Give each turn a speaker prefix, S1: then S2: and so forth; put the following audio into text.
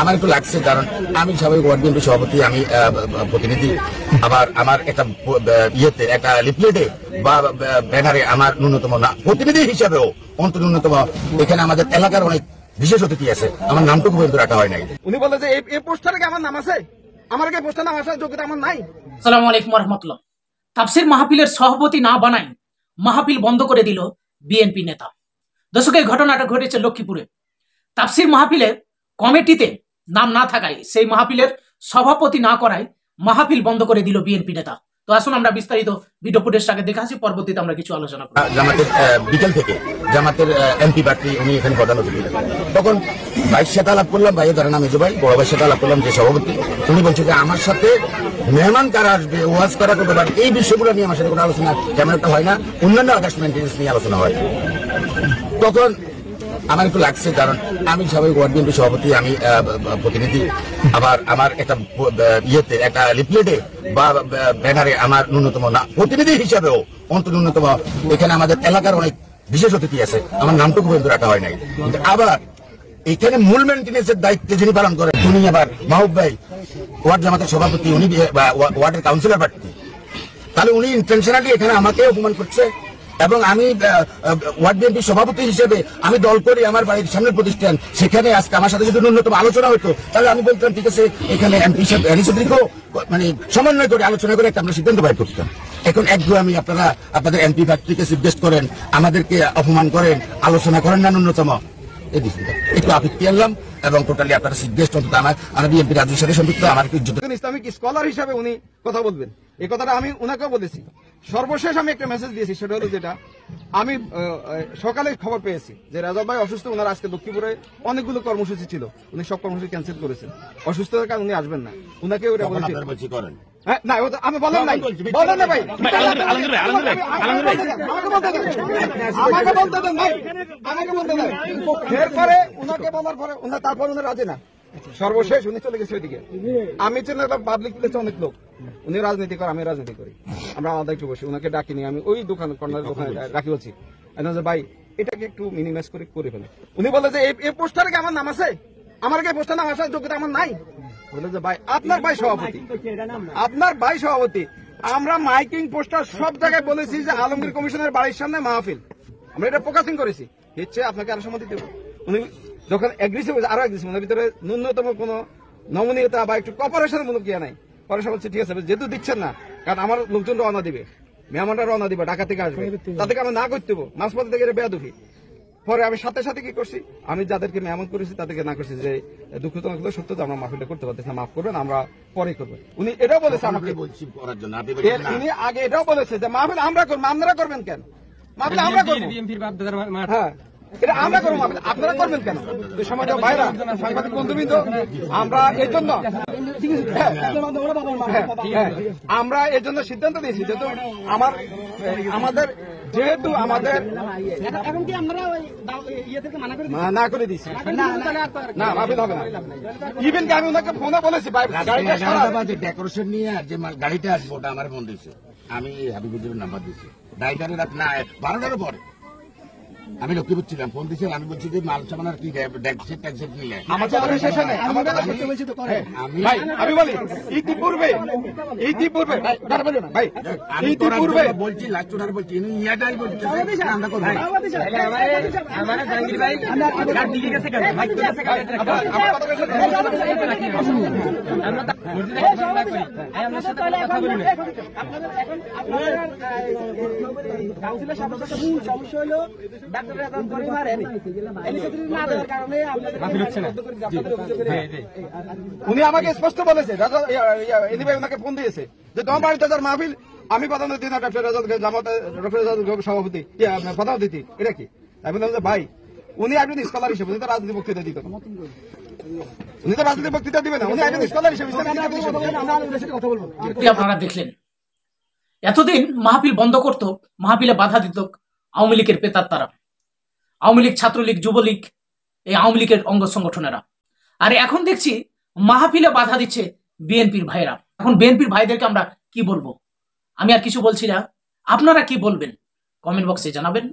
S1: আমার একটু লাগছে, কারণ আমি স্বাভাবিক ওয়ার্ড বিএনপি সভাপতি, আমি প্রতিনিধি। আবার আমার একটা ইয়েতে একটা লিফলেটে বা ব্যানারে আমার ন্যূনতম প্রতিনিধি হিসাবেও অন্তত ন্যূনতম এখানে আমাদের এলাকার অনেক বিশেষ অতিথি আছে, আমার নামটুকু পর্যন্ত রাখা হয় নাই।
S2: উনি বলে যে এই পোস্টারে কি আমার নাম আছে? আমার কি পোস্টার নাম আসার যোগ্যতা আমার নাই?
S3: আসসালামু আলাইকুম ওয়া রাহমাতুল্লাহ। তাফসীর মাহফিলের সভাপতি না বানাই মাহফিল বন্ধ করে দিল বিএনপি নেতা। দর্শক, এই ঘটনাটা ঘটেছে লক্ষ্মীপুরে। তাফসীর মাহফিলে কমিটিতে নাম না থাকায়, সেই মাহফিলের সভাপতি না করায় মাহফিল বন্ধ করে দিল বিএনপি নেতা। তো আসুন আমরা বিস্তারিত ভিডিও ফুটেজটাকে দেখে আসি, পরবর্তীতে আমরা কিছু আলোচনা করব।
S1: জামাতের বিকেল থেকে জামাতের এমপি প্রার্থী উনি এখানে প্রধান অতিথি, তখন ভাইয়ের সাথে আলাপ করলাম, ভাইয়ের ধরেন আমি ভাই বড় ভাইয়ের সাথে আলাপ করলাম যে সভাপতি, উনি বলছে যে আমার সাথে মেহমান কারা আসবে, ওয়াজ করা করতে পারে, এই বিষয়গুলো নিয়ে আমার সাথে কোনো আলোচনা তেমন একটা হয় না, অন্যান্য আকাশ মেনটেন্স নিয়ে আলোচনা হয়। তখন আমার একটু লাগছে, কারণ আমি স্বাভাবিক ওয়ার্ড বিএনপি সভাপতি, আমি প্রতিনিধি। আবার আমার একটা ইয়েতে একটা লিফলেটে বা ব্যানারে আমার ন্যূনতম প্রতিনিধি হিসাবেও অন্তত ন্যূনতম এখানে আমাদের এলাকার অনেক বিশেষ অতিথি আছে, আমার নামটুকু পর্যন্ত রাখা হয় নাই। কিন্তু আবার এখানে মূল মেনটেন্সের দায়িত্ব যিনি পালন করেন উনি আবার মাহবুব ভাই, ওয়ার্ড জামাতের সভাপতি, উনি ওয়ার্ডের কাউন্সিলর প্রার্থী, তাহলে উনি ইন্টেনশনালি এখানে আমাকে অপমান করছে। এবং আমি ওয়ার্ড বিএনপি সভাপতি হিসেবে আমি দল করি, আমার বাড়ির সামনের প্রতিষ্ঠান, সেখানে আজকে আমার সাথে যদি ন্যূনতম আলোচনা হতো তাহলে আমি বলতাম ঠিক আছে, এখানে এমপি মানে সমন্বয় করে আলোচনা করে একটা আমরা সিদ্ধান্ত বাইর করতাম। এখন একদম আমি আপনাদের এমপি প্রার্থীকে সাজেস্ট করেন, আমাদেরকে অপমান করেন, আলোচনা করেন না ন্যূনতম, একটু আপত্তি আনলাম। এবং টোটালি আপনারা সিদ্ধান্ত অন্তত আমার বিএনপি রাজ্যের সাথে সম্পৃক্ত, আমার
S2: ইসলামিক স্কলার হিসাবে উনি কথা বলবেন, এই কথাটা আমি ওনাকেও বলেছি। সর্বশেষ আমি একটা মেসেজ দিয়েছি, সেটা হলো যেটা আমি সকালে খবর পেয়েছি যে রাজা ভাই অসুস্থ, ওনার আজকে লক্ষ্মীপুরে অনেকগুলো কর্মসূচি ছিল, উনি সব কর্মসূচি ক্যান্সেল করেছেন, অসুস্থতার কারণে উনি আসবেন না। উনাকে ওটা বলছি না, আমি বলেন নাই, বলেন না ভাই, আমাকে বলতে দেন ভাই, আমাকে বলতে দেন। এরপরে উনাকে বলার পরে তারপর উনি রাজি না, সর্বশেষ উনি চলে গেছে ওইদিকে। আমি ছিলাম পাবলিক প্লেসে, অনেক লোক, উনি রাজনীতি করে, আমি রাজনীতি করি, আমরা আলাদা একটু বসে, উনাকে ডাকিনি, আমি ওই দোকানে কর্নার দোকানে রাখি বলছি ভাই এটাকে একটু মিনিমাইজ করে ফেলে। উনি বলে যে এই পোস্টারে কি আমার নাম আছে? আমার কি পোস্টার নাম আসার যোগ্যতা আমার নাই? বলে যে ভাই আপনার ভাই সভাপতি, আপনার ভাই সভাপতি, আমরা মাইকিং পোস্টার সব জায়গায় বলেছি যে আলমগীর কমিশনের বাড়ির সামনে মাহফিল, আমরা এটা ফোকাসিং করেছি, হচ্ছে আপনাকে আরো সম্মতি দেবো। উনি যখন এগ্রেসিভ আরো এগ্রেসিভ, ওনার ভিতরে ন্যূনতম কোনো নমনীয়তা বা একটু কপারেশনের মূলক ইয়ে নাই। পরে সব বলছে ঠিক আছে, যেহেতু দিচ্ছেন না, কারণ আমার লোকজন রওনা দিবে, মেহমানরা রওনা দিবে, ঢাকা থেকে আসবে, তাদেরকে আমি না করতে হবো, মাঝপথে থেকে বেয়াদুফি। পরে আমি সাথে সাথে কি করছি, আমি যাদেরকে মেহমান করেছি তাদেরকে না করছি যে দুঃখজনক সত্য যে আমরা মাহফিলটা করতে পারতেছি না, মাফ করবেন, আমরা পরে করবো। উনি এটাও বলেছে আমাকে, উনি আগে এটাও বলেছে যে মাহফিল আমরা করবো, আপনারা করবেন কেন? মাহফিল আমরা করবো, হ্যাঁ এটা আমরা করবো, আপনারা করবেন কেন? সমাজ ভাইরা, সাংবাদিক বন্ধুবৃন্দ, আমরা এর জন্য আমরা এর জন্য সিদ্ধান্ত নিয়েছি, যেহেতু আমাদের যেহেতু আমাদের না করে দিচ্ছি না, মাহফিল হবে না। ইভেন আমি ওনাকে ফোনে বলেছি
S1: ডেকোরেশন নিয়ে যে গাড়িটা আসবো ওটা আমার ফোন দিয়েছে, আমি হাবিবুদ্দিনের নাম্বার দিয়েছি, ডাইটারে রাত না 12টার পরে আমি লক্ষ্মীপুর ছিলাম, ফোন দিয়েছি, আমি বলছি যে মাল সামানার কি নিয়ে
S2: আমি বলি ইতিপূর্বে
S1: বলছি লাস্ট বলছি ইয়াটাই বলছি আমরা করবো।
S2: উনি আমাকে স্পষ্ট বলেছে, ওনাকে ফোন দিয়েছে যে তোমার বাড়িতে যার মাহফিল, আমি প্রধান অতিথি না, ডক্টর সভাপতি প্রধান অতিথি, এটা কি? আমি বললাম যে ভাই উনি একজন স্কলার হিসেবে, উনি তো রাজনীতি বক্তৃতা দিত না, উনি তো রাজনীতি বক্তৃতা দিবে না, উনি একজন স্কলার হিসেবে কথা বলবো।
S3: আপনারা দেখলেন, এতদিন মাহফিল বন্ধ করত, মাহফিলে বাধা দিত আওয়ামী লীগের পেতাত্তারা, আওয়ামী লীগ, ছাত্রলীগ, যুবলীগ, এই আওয়ামী লীগের অঙ্গ সংগঠনেরা। আর এখন দেখছি মাহফিলে বাধা দিচ্ছে বিএনপির ভাইরা। এখন বিএনপির ভাইদেরকে আমরা কি বলবো? আমি আর কিছু বলছি না, আপনারা কি বলবেন কমেন্ট বক্সে জানাবেন।